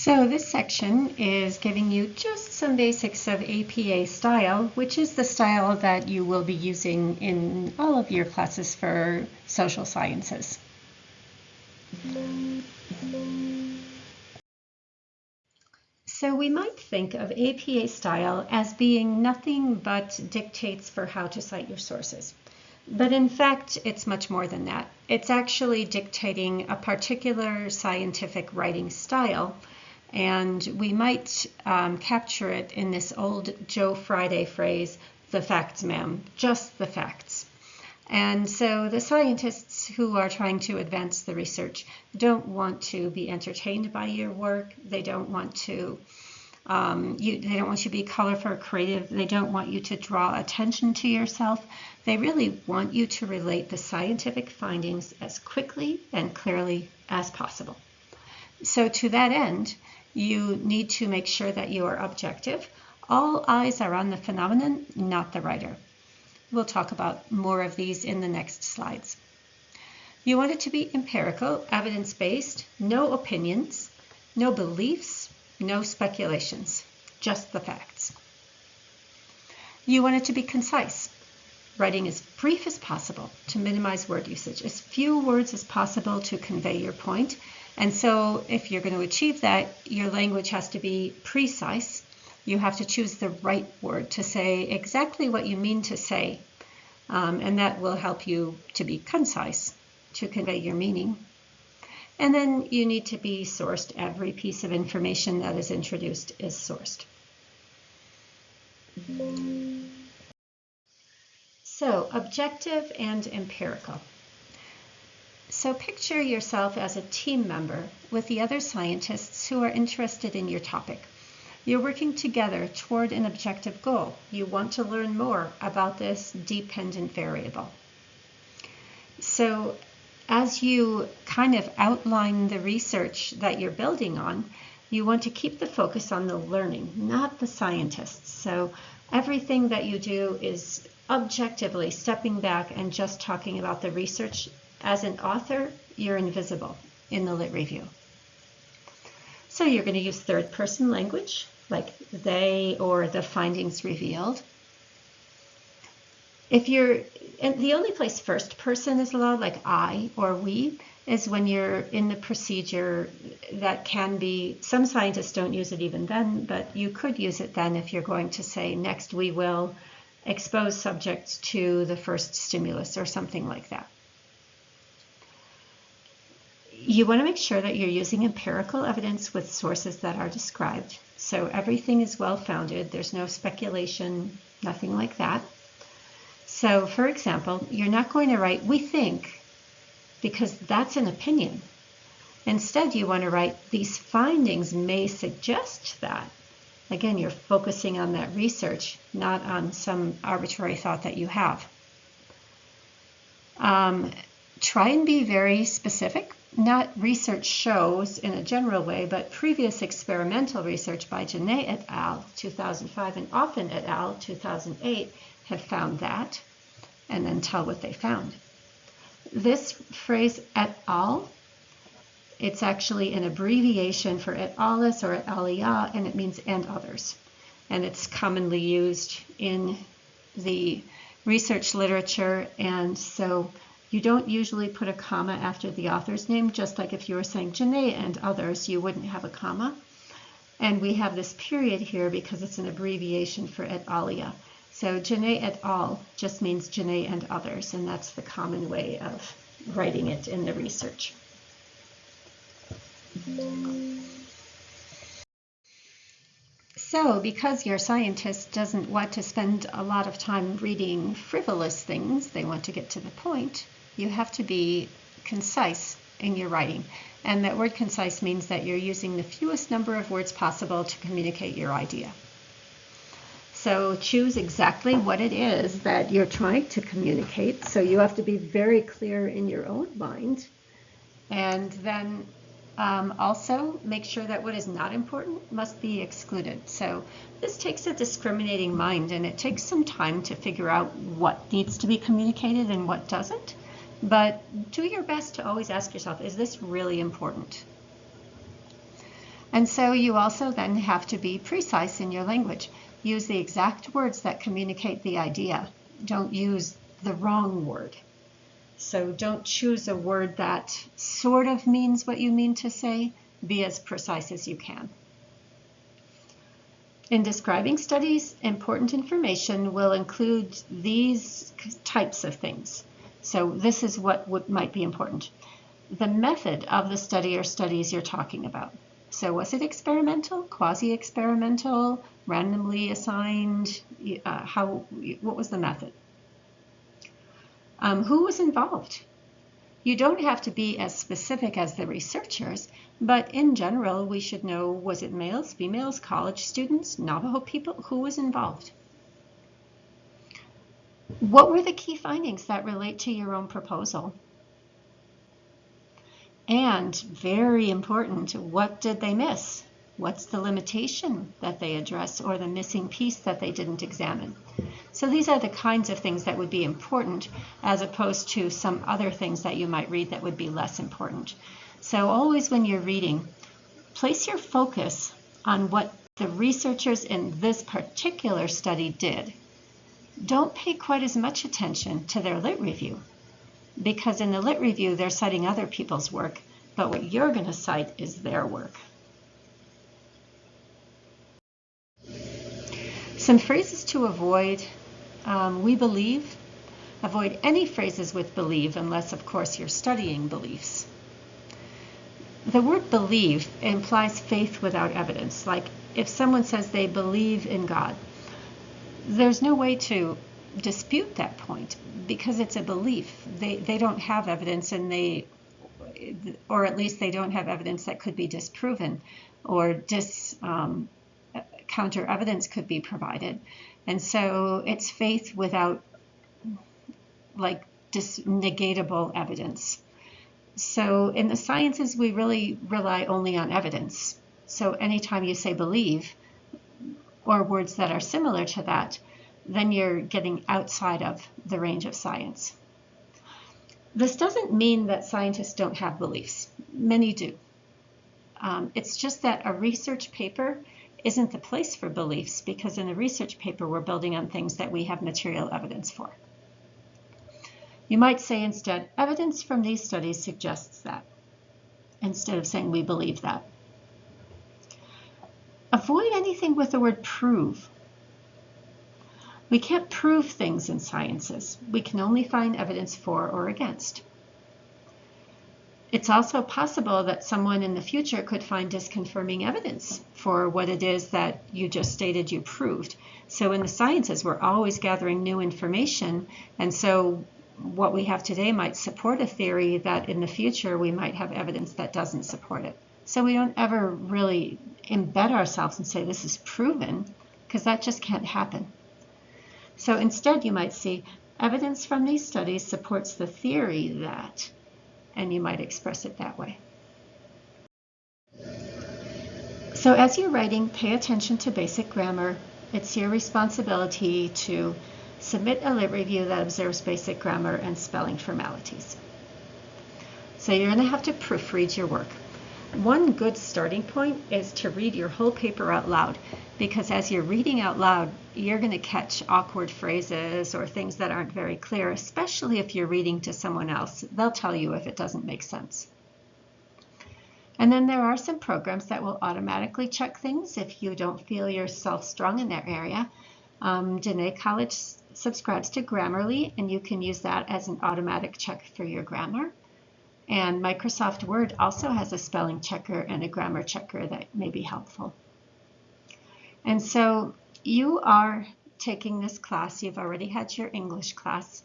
So this section is giving you just some basics of APA style, which is the style that you will be using in all of your classes for social sciences. So we might think of APA style as being nothing but dictates for how to cite your sources. But in fact, it's much more than that. It's actually dictating a particular scientific writing style, and we might capture it in this old Joe Friday phrase, "the facts, ma'am, just the facts." And so the scientists who are trying to advance the research don't want to be entertained by your work. They don't want to they don't want you to be colorful or creative. They don't want you to draw attention to yourself. They really want you to relate the scientific findings as quickly and clearly as possible. So to that end, you need to make sure that you are objective. All eyes are on the phenomenon, not the writer. We'll talk about more of these in the next slides. You want it to be empirical, evidence-based, no opinions, no beliefs, no speculations, just the facts. You want it to be concise, writing as brief as possible to minimize word usage, as few words as possible to convey your point. And so if you're going to achieve that, your language has to be precise. You have to choose the right word to say exactly what you mean to say, and that will help you to be concise, to convey your meaning. And then you need to be sourced. Every piece of information that is introduced is sourced. So, objective and empirical. So picture yourself as a team member with the other scientists who are interested in your topic. You're working together toward an objective goal. You want to learn more about this dependent variable. So as you kind of outline the research that you're building on, you want to keep the focus on the learning, not the scientists. So everything that you do is objectively stepping back and just talking about the research. As an author, you're invisible in the lit review. So you're going to use third-person language, like they or the findings revealed. And the only place first person is allowed, like I or we, is when you're in the procedure. That can be, some scientists don't use it even then, but you could use it then if you're going to say, next we will expose subjects to the first stimulus or something like that. You want to make sure that you're using empirical evidence with sources that are described. So everything is well-founded. There's no speculation, nothing like that. So for example, you're not going to write, "we think," because that's an opinion. Instead, you want to write, "these findings may suggest that." Again, you're focusing on that research, not on some arbitrary thought that you have. Try and be very specific. Not research shows in a general way, but previous experimental research by Genet et al. 2005 and Offen et al. 2008 have found that, and then tell what they found. This phrase et al., it's actually an abbreviation for et alis or et alia, and it means and others. And it's commonly used in the research literature, and so you don't usually put a comma after the author's name, just like if you were saying Genet and others, you wouldn't have a comma. And we have this period here because it's an abbreviation for et alia. So Genet et al. Just means Genet and others, and that's the common way of writing it in the research. So because your scientist doesn't want to spend a lot of time reading frivolous things, they want to get to the point, you have to be concise in your writing. And that word concise means that you're using the fewest number of words possible to communicate your idea. So choose exactly what it is that you're trying to communicate. So you have to be very clear in your own mind. And then also make sure that what is not important must be excluded. So this takes a discriminating mind, and it takes some time to figure out what needs to be communicated and what doesn't. But do your best to always ask yourself, is this really important? And so you also then have to be precise in your language. Use the exact words that communicate the idea. Don't use the wrong word. So don't choose a word that sort of means what you mean to say. Be as precise as you can. In describing studies, important information will include these types of things. So this is what might be important. The method of the study or studies you're talking about. So was it experimental, quasi-experimental, randomly assigned? What was the method? Who was involved? You don't have to be as specific as the researchers, but in general, we should know, was it males, females, college students, Navajo people? Who was involved? What were the key findings that relate to your own proposal? And very important, what did they miss? What's the limitation that they address or the missing piece that they didn't examine? So these are the kinds of things that would be important as opposed to some other things that you might read that would be less important. So always when you're reading, place your focus on what the researchers in this particular study did. Don't pay quite as much attention to their lit review, because in the lit review they're citing other people's work, but what you're going to cite is their work. Some phrases to avoid. We believe. Avoid any phrases with believe unless, of course, you're studying beliefs. The word believe implies faith without evidence. Like if someone says they believe in God, there's no way to dispute that point because it's a belief. They don't have evidence, and or at least they don't have evidence that could be disproven, or counter evidence could be provided. And so it's faith without negatable evidence. So in the sciences, we really rely only on evidence. So anytime you say believe or words that are similar to that, then you're getting outside of the range of science. This doesn't mean that scientists don't have beliefs. Many do. It's just that a research paper isn't the place for beliefs, because in a research paper we're building on things that we have material evidence for. You might say instead, evidence from these studies suggests that, instead of saying we believe that. Avoid anything with the word prove. We can't prove things in sciences. We can only find evidence for or against. It's also possible that someone in the future could find disconfirming evidence for what it is that you just stated you proved. So in the sciences, we're always gathering new information, and so what we have today might support a theory that in the future we might have evidence that doesn't support it. So we don't ever really embed ourselves and say this is proven, because that just can't happen. So instead you might see evidence from these studies supports the theory that, and you might express it that way. So as you're writing, pay attention to basic grammar. It's your responsibility to submit a lit review that observes basic grammar and spelling formalities. So you're going to have to proofread your work. One good starting point is to read your whole paper out loud, because as you're reading out loud, you're going to catch awkward phrases or things that aren't very clear, especially if you're reading to someone else. They'll tell you if it doesn't make sense. And then there are some programs that will automatically check things if you don't feel yourself strong in that area. Dene College subscribes to Grammarly, and you can use that as an automatic check for your grammar. And Microsoft Word also has a spelling checker and a grammar checker that may be helpful. And so you are taking this class. You've already had your English class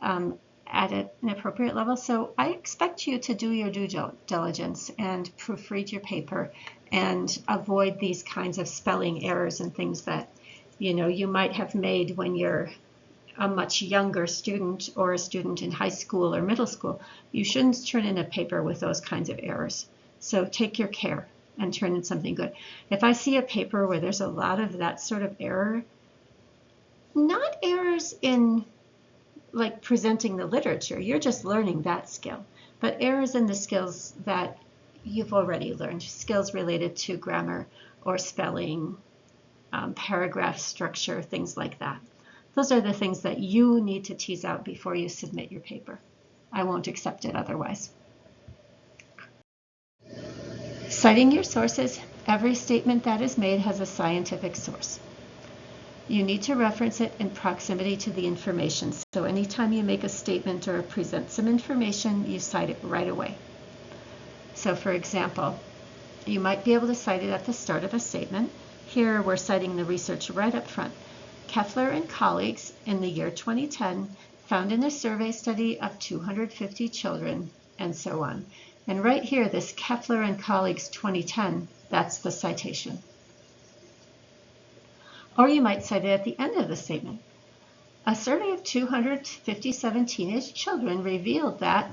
at an appropriate level. So I expect you to do your due diligence and proofread your paper and avoid these kinds of spelling errors and things that you might have made when you're a much younger student or a student in high school or middle school. You shouldn't turn in a paper with those kinds of errors. So take your care and turn in something good. If I see a paper where there's a lot of that sort of error, not errors in like presenting the literature, you're just learning that skill, but errors in the skills that you've already learned, skills related to grammar or spelling, paragraph structure, things like that. Those are the things that you need to tease out before you submit your paper. I won't accept it otherwise. Citing your sources. Every statement that is made has a scientific source. You need to reference it in proximity to the information. So anytime you make a statement or present some information, you cite it right away. So for example, you might be able to cite it at the start of a statement. Here we're citing the research right up front. Keffler and colleagues in the year 2010 found in a survey study of 250 children, and so on. And right here, this Keffler and colleagues 2010, that's the citation. Or you might cite it at the end of the statement. A survey of 257 teenage children revealed that, ...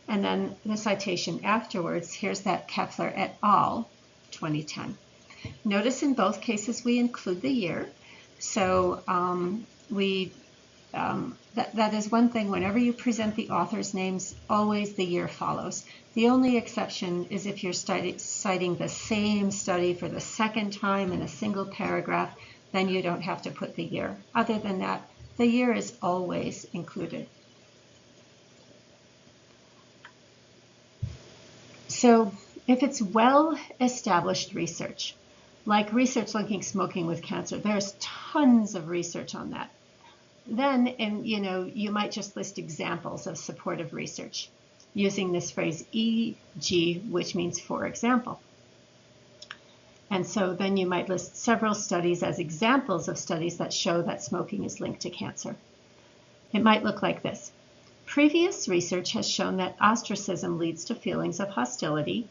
and then the citation afterwards, here's that Keffler et al. 2010. Notice in both cases we include the year. So that is one thing. Whenever you present the author's names, always the year follows. The only exception is if you're citing the same study for the second time in a single paragraph, then you don't have to put the year. Other than that, the year is always included. So if it's well-established research, like research linking smoking with cancer, there's tons of research on that. Then, you might just list examples of supportive research using this phrase e.g., which means for example. And so then you might list several studies as examples of studies that show that smoking is linked to cancer. It might look like this. Previous research has shown that ostracism leads to feelings of hostility,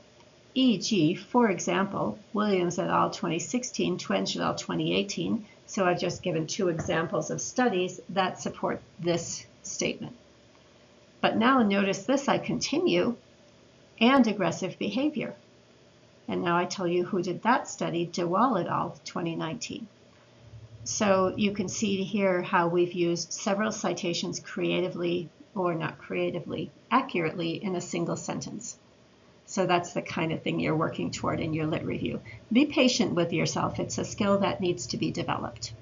e.g., for example, Williams et al. 2016, Twenge et al. 2018. So I've just given two examples of studies that support this statement. But now notice this, I continue, and aggressive behavior. And now I tell you who did that study, DeWall et al. 2019. So you can see here how we've used several citations creatively, or not creatively, accurately in a single sentence. So that's the kind of thing you're working toward in your lit review. Be patient with yourself. It's a skill that needs to be developed.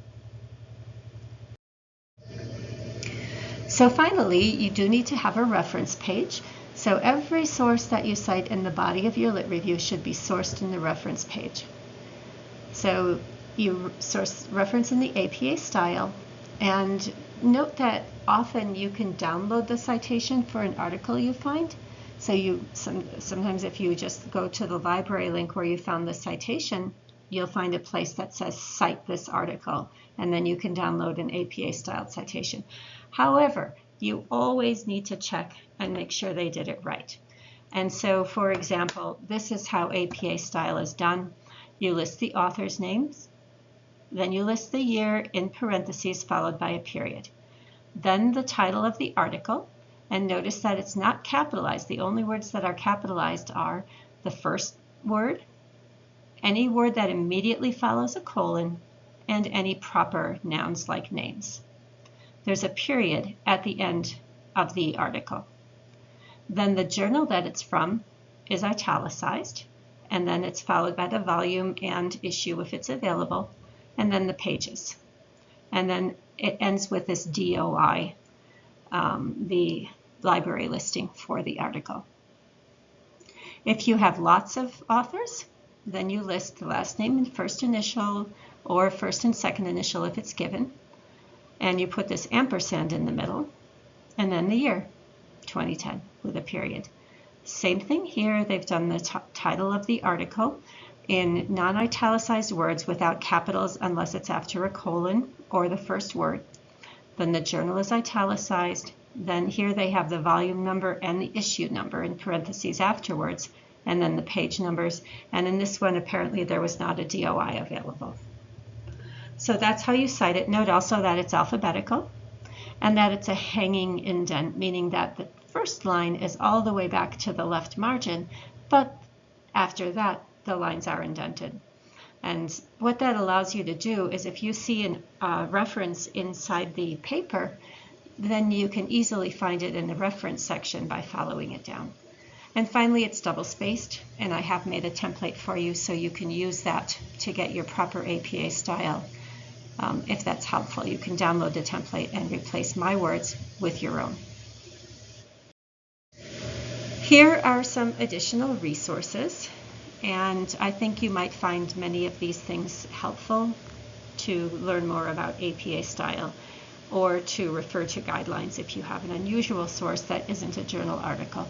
So finally, you do need to have a reference page. So every source that you cite in the body of your lit review should be sourced in the reference page. So you reference in the APA style, and note that often you can download the citation for an article you find. So sometimes if you just go to the library link where you found the citation, you'll find a place that says cite this article, and then you can download an APA style citation. However, you always need to check and make sure they did it right. And so, for example, this is how APA style is done. You list the author's names, then you list the year in parentheses followed by a period. Then the title of the article, and notice that it's not capitalized. The only words that are capitalized are the first word, any word that immediately follows a colon, and any proper nouns like names. There's a period at the end of the article. Then the journal that it's from is italicized, and then it's followed by the volume and issue if it's available, and then the pages. And then it ends with this DOI, the library listing for the article. If you have lots of authors, then you list the last name and first initial, or first and second initial if it's given, and you put this ampersand in the middle, and then the year, 2010, with a period. Same thing here, they've done the title of the article in non-italicized words without capitals unless it's after a colon or the first word. Then the journal is italicized. Then here they have the volume number and the issue number in parentheses afterwards, and then the page numbers. And in this one, apparently there was not a DOI available. So that's how you cite it. Note also that it's alphabetical and that it's a hanging indent, meaning that the first line is all the way back to the left margin, but after that, the lines are indented. And what that allows you to do is if you see a reference inside the paper, then you can easily find it in the reference section by following it down. And finally, it's double spaced, and I have made a template for you so you can use that to get your proper APA style. If that's helpful, you can download the template and replace my words with your own. Here are some additional resources, and I think you might find many of these things helpful to learn more about APA style, or to refer to guidelines if you have an unusual source that isn't a journal article.